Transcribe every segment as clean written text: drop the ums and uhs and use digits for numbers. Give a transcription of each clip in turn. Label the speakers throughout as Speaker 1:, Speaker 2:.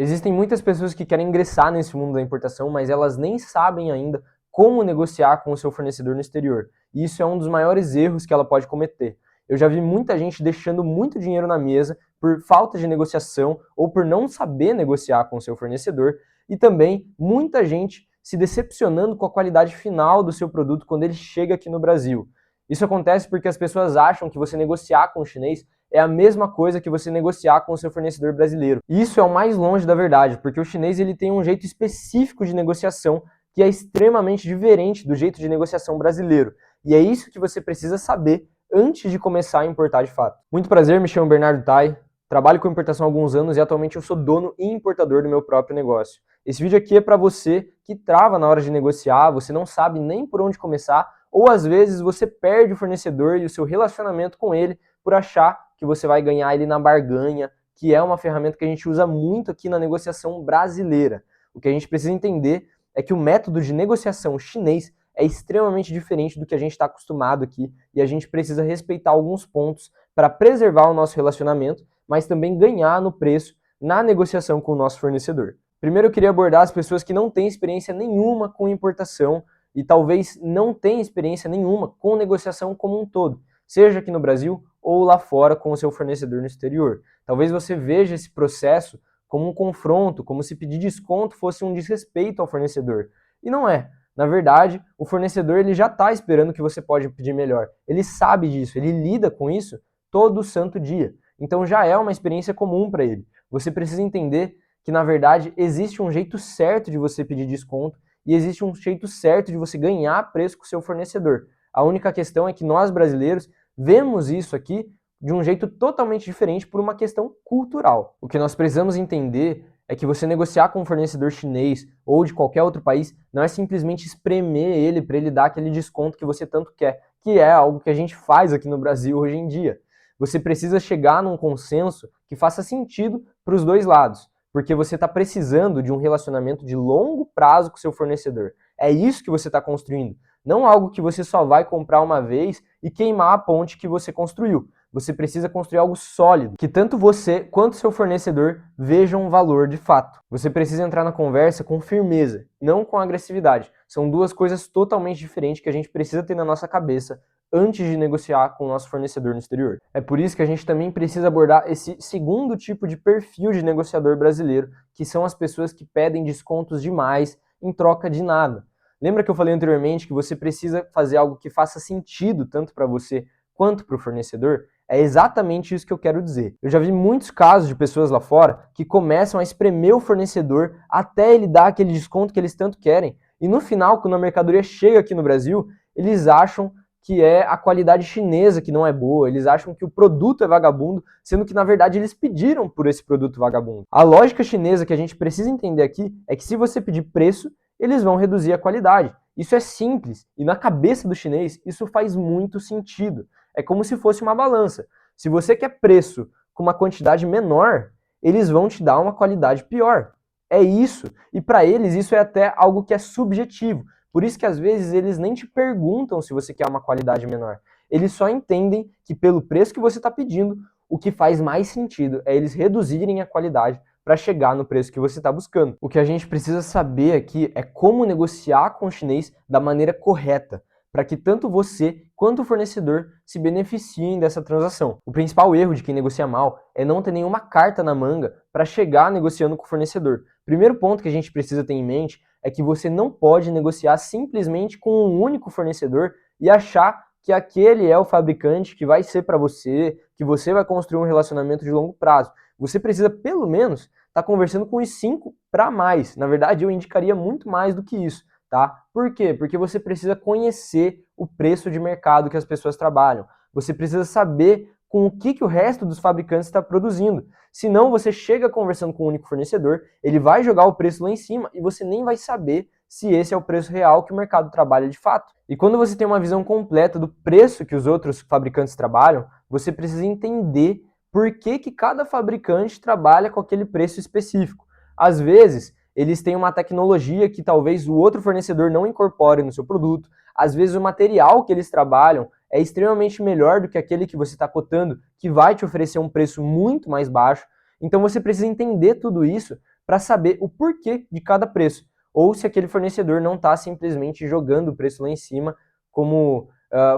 Speaker 1: Existem muitas pessoas que querem ingressar nesse mundo da importação, mas elas nem sabem ainda como negociar com o seu fornecedor no exterior. E isso é um dos maiores erros que ela pode cometer. Eu já vi muita gente deixando muito dinheiro na mesa por falta de negociação ou por não saber negociar com o seu fornecedor, e também muita gente se decepcionando com a qualidade final do seu produto quando ele chega aqui no Brasil. Isso acontece porque as pessoas acham que você negociar com o chinês é a mesma coisa que você negociar com o seu fornecedor brasileiro. E isso é o mais longe da verdade, porque o chinês ele tem um jeito específico de negociação que é extremamente diferente do jeito de negociação brasileiro. E é isso que você precisa saber antes de começar a importar de fato. Muito prazer, me chamo Bernardo Tai, trabalho com importação há alguns anos e atualmente eu sou dono e importador do meu próprio negócio. Esse vídeo aqui é para você que trava na hora de negociar, você não sabe nem por onde começar, ou às vezes você perde o fornecedor e o seu relacionamento com ele por achar que você vai ganhar ele na barganha, que é uma ferramenta que a gente usa muito aqui na negociação brasileira. O que a gente precisa entender é que o método de negociação chinês é extremamente diferente do que a gente está acostumado aqui e a gente precisa respeitar alguns pontos para preservar o nosso relacionamento, mas também ganhar no preço na negociação com o nosso fornecedor. Primeiro eu queria abordar as pessoas que não têm experiência nenhuma com importação e talvez não tenham experiência nenhuma com negociação como um todo, seja aqui no Brasil ou lá fora com o seu fornecedor no exterior. Talvez você veja esse processo como um confronto, como se pedir desconto fosse um desrespeito ao fornecedor. E não é. Na verdade, o fornecedor ele já está esperando que você pode pedir melhor. Ele sabe disso, ele lida com isso todo santo dia. Então já é uma experiência comum para ele. Você precisa entender que, na verdade, existe um jeito certo de você pedir desconto e existe um jeito certo de você ganhar preço com o seu fornecedor. A única questão é que nós brasileiros vemos isso aqui de um jeito totalmente diferente por uma questão cultural. O que nós precisamos entender é que você negociar com um fornecedor chinês ou de qualquer outro país não é simplesmente espremer ele para ele dar aquele desconto que você tanto quer, que é algo que a gente faz aqui no Brasil hoje em dia. Você precisa chegar num consenso que faça sentido para os dois lados, porque você está precisando de um relacionamento de longo prazo com o seu fornecedor. É isso que você está construindo, não algo que você só vai comprar uma vez e queimar a ponte que você construiu. Você precisa construir algo sólido, que tanto você quanto seu fornecedor vejam um valor de fato. Você precisa entrar na conversa com firmeza, não com agressividade. São duas coisas totalmente diferentes que a gente precisa ter na nossa cabeça antes de negociar com o nosso fornecedor no exterior. É por isso que a gente também precisa abordar esse segundo tipo de perfil de negociador brasileiro, que são as pessoas que pedem descontos demais em troca de nada. Lembra que eu falei anteriormente que você precisa fazer algo que faça sentido tanto para você quanto para o fornecedor? É exatamente isso que eu quero dizer. Eu já vi muitos casos de pessoas lá fora que começam a espremer o fornecedor até ele dar aquele desconto que eles tanto querem. E no final, quando a mercadoria chega aqui no Brasil, eles acham que é a qualidade chinesa que não é boa, eles acham que o produto é vagabundo, sendo que na verdade eles pediram por esse produto vagabundo. A lógica chinesa que a gente precisa entender aqui é que se você pedir preço, eles vão reduzir a qualidade. Isso é simples e na cabeça do chinês isso faz muito sentido. É como se fosse uma balança. Se você quer preço com uma quantidade menor, eles vão te dar uma qualidade pior. É isso. E para eles isso é até algo que é subjetivo. Por isso que às vezes eles nem te perguntam se você quer uma qualidade menor. Eles só entendem que pelo preço que você está pedindo, o que faz mais sentido é eles reduzirem a qualidade para chegar no preço que você está buscando. O que a gente precisa saber aqui é como negociar com o chinês da maneira correta, para que tanto você quanto o fornecedor se beneficiem dessa transação. O principal erro de quem negocia mal é não ter nenhuma carta na manga para chegar negociando com o fornecedor. Primeiro ponto que a gente precisa ter em mente é que você não pode negociar simplesmente com um único fornecedor e achar que aquele é o fabricante que vai ser para você, que você vai construir um relacionamento de longo prazo. Você precisa, pelo menos, estar conversando com os 5 para mais. Na verdade, eu indicaria muito mais do que isso, tá? Por quê? Porque você precisa conhecer o preço de mercado que as pessoas trabalham. Você precisa saber com o que o resto dos fabricantes está produzindo. Senão você chega conversando com um único fornecedor, ele vai jogar o preço lá em cima e você nem vai saber se esse é o preço real que o mercado trabalha de fato. E quando você tem uma visão completa do preço que os outros fabricantes trabalham, você precisa entender por que cada fabricante trabalha com aquele preço específico. Às vezes, eles têm uma tecnologia que talvez o outro fornecedor não incorpore no seu produto. Às vezes o material que eles trabalham é extremamente melhor do que aquele que você está cotando, que vai te oferecer um preço muito mais baixo. Então você precisa entender tudo isso para saber o porquê de cada preço, ou se aquele fornecedor não está simplesmente jogando o preço lá em cima como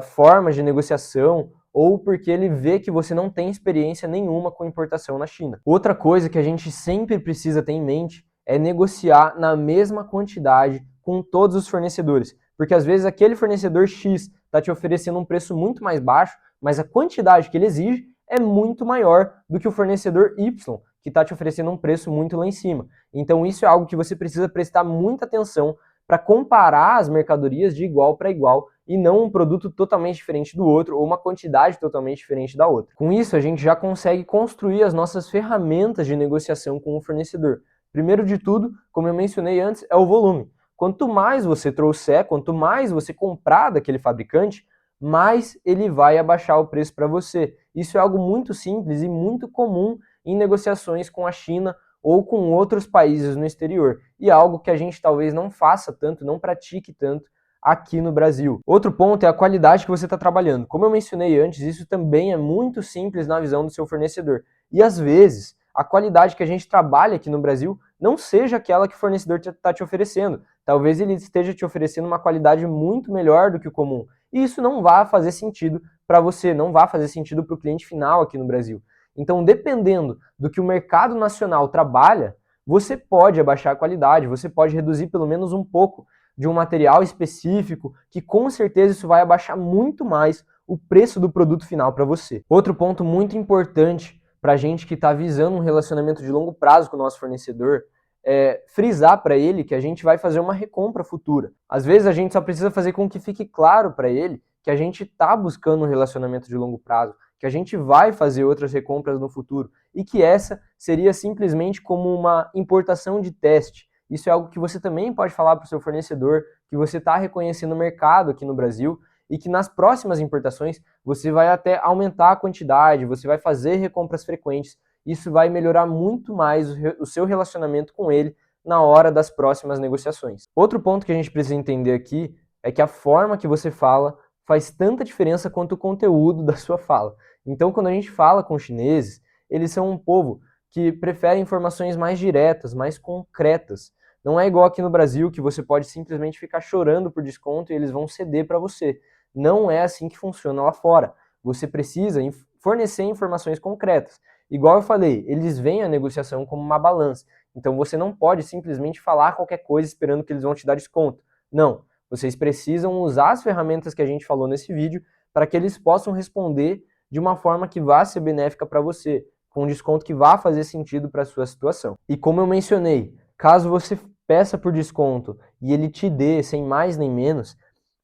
Speaker 1: forma de negociação, ou porque ele vê que você não tem experiência nenhuma com importação na China. Outra coisa que a gente sempre precisa ter em mente é negociar na mesma quantidade com todos os fornecedores, porque às vezes aquele fornecedor X está te oferecendo um preço muito mais baixo, mas a quantidade que ele exige é muito maior do que o fornecedor Y, que está te oferecendo um preço muito lá em cima. Então isso é algo que você precisa prestar muita atenção para comparar as mercadorias de igual para igual e não um produto totalmente diferente do outro ou uma quantidade totalmente diferente da outra. Com isso, a gente já consegue construir as nossas ferramentas de negociação com o fornecedor. Primeiro de tudo, como eu mencionei antes, é o volume. Quanto mais você trouxer, quanto mais você comprar daquele fabricante, mais ele vai abaixar o preço para você. Isso é algo muito simples e muito comum em negociações com a China ou com outros países no exterior, e algo que a gente talvez não faça tanto, não pratique tanto aqui no Brasil. Outro ponto é a qualidade que você está trabalhando. Como eu mencionei antes, isso também é muito simples na visão do seu fornecedor. E às vezes, a qualidade que a gente trabalha aqui no Brasil não seja aquela que o fornecedor está te oferecendo. Talvez ele esteja te oferecendo uma qualidade muito melhor do que o comum. E isso não vai fazer sentido para você, não vai fazer sentido para o cliente final aqui no Brasil. Então, dependendo do que o mercado nacional trabalha, você pode abaixar a qualidade, você pode reduzir pelo menos um pouco de um material específico, que com certeza isso vai abaixar muito mais o preço do produto final para você. Outro ponto muito importante para a gente que está visando um relacionamento de longo prazo com o nosso fornecedor é frisar para ele que a gente vai fazer uma recompra futura. Às vezes a gente só precisa fazer com que fique claro para ele que a gente está buscando um relacionamento de longo prazo, que a gente vai fazer outras recompras no futuro e que essa seria simplesmente como uma importação de teste. Isso é algo que você também pode falar para o seu fornecedor, que você está reconhecendo o mercado aqui no Brasil e que nas próximas importações você vai até aumentar a quantidade, você vai fazer recompras frequentes. Isso vai melhorar muito mais o seu relacionamento com ele na hora das próximas negociações. Outro ponto que a gente precisa entender aqui é que a forma que você fala faz tanta diferença quanto o conteúdo da sua fala. Então, quando a gente fala com os chineses, eles são um povo que prefere informações mais diretas, mais concretas. Não é igual aqui no Brasil, que você pode simplesmente ficar chorando por desconto e eles vão ceder para você. Não é assim que funciona lá fora. Você precisa fornecer informações concretas. Igual eu falei, eles veem a negociação como uma balança. Então você não pode simplesmente falar qualquer coisa esperando que eles vão te dar desconto. Não. Vocês precisam usar as ferramentas que a gente falou nesse vídeo para que eles possam responder de uma forma que vá ser benéfica para você, com um desconto que vá fazer sentido para a sua situação. E como eu mencionei, caso você peça por desconto e ele te dê sem mais nem menos,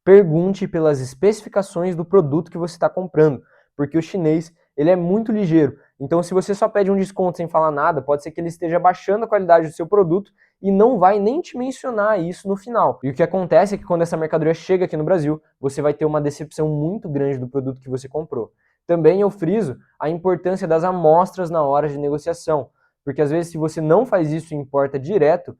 Speaker 1: pergunte pelas especificações do produto que você está comprando, porque o chinês ele é muito ligeiro. Então, se você só pede um desconto sem falar nada, pode ser que ele esteja baixando a qualidade do seu produto e não vai nem te mencionar isso no final. E o que acontece é que quando essa mercadoria chega aqui no Brasil, você vai ter uma decepção muito grande do produto que você comprou. Também eu friso a importância das amostras na hora de negociação, porque às vezes se você não faz isso e importa direto,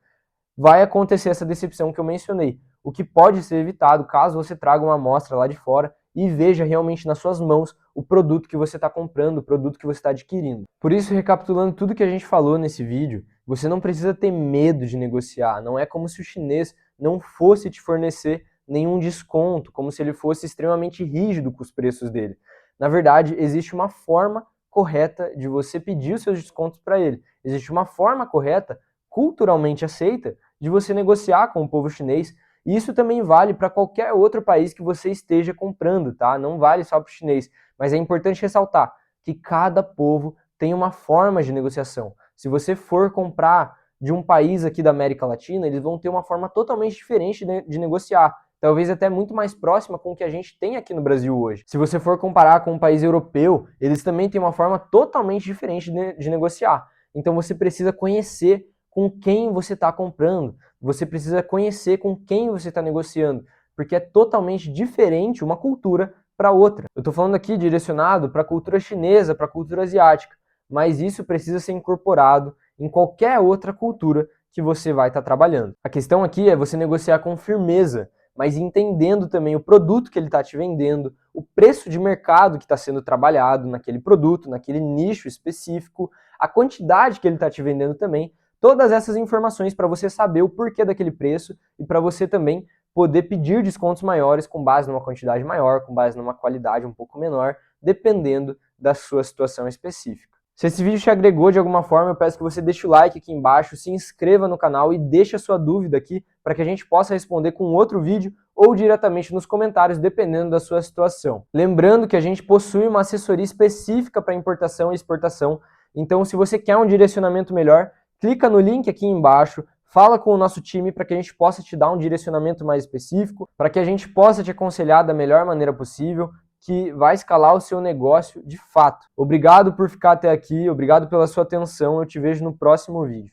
Speaker 1: vai acontecer essa decepção que eu mencionei, o que pode ser evitado caso você traga uma amostra lá de fora e veja realmente nas suas mãos o produto que você está comprando, o produto que você está adquirindo. Por isso, recapitulando tudo que a gente falou nesse vídeo, você não precisa ter medo de negociar, não é como se o chinês não fosse te fornecer nenhum desconto, como se ele fosse extremamente rígido com os preços dele. Na verdade, existe uma forma correta de você pedir os seus descontos para ele. Existe uma forma correta, culturalmente aceita, de você negociar com o povo chinês. E isso também vale para qualquer outro país que você esteja comprando, tá? Não vale só para o chinês. Mas é importante ressaltar que cada povo tem uma forma de negociação. Se você for comprar de um país aqui da América Latina, eles vão ter uma forma totalmente diferente de negociar. Talvez até muito mais próxima com o que a gente tem aqui no Brasil hoje. Se você for comparar com um país europeu, eles também têm uma forma totalmente diferente de negociar. Então você precisa conhecer com quem você está comprando, você precisa conhecer com quem você está negociando, porque é totalmente diferente uma cultura para outra. Eu estou falando aqui direcionado para a cultura chinesa, para a cultura asiática, mas isso precisa ser incorporado em qualquer outra cultura que você vai estar trabalhando. A questão aqui é você negociar com firmeza, mas entendendo também o produto que ele está te vendendo, o preço de mercado que está sendo trabalhado naquele produto, naquele nicho específico, a quantidade que ele está te vendendo também, Todas essas informações para você saber o porquê daquele preço e para você também poder pedir descontos maiores com base numa quantidade maior, com base numa qualidade um pouco menor, dependendo da sua situação específica. Se esse vídeo te agregou de alguma forma, eu peço que você deixe o like aqui embaixo, se inscreva no canal e deixe a sua dúvida aqui para que a gente possa responder com outro vídeo ou diretamente nos comentários, dependendo da sua situação. Lembrando que a gente possui uma assessoria específica para importação e exportação, então se você quer um direcionamento melhor, clica no link aqui embaixo, fala com o nosso time para que a gente possa te dar um direcionamento mais específico, para que a gente possa te aconselhar da melhor maneira possível, que vai escalar o seu negócio de fato. Obrigado por ficar até aqui, obrigado pela sua atenção, eu te vejo no próximo vídeo.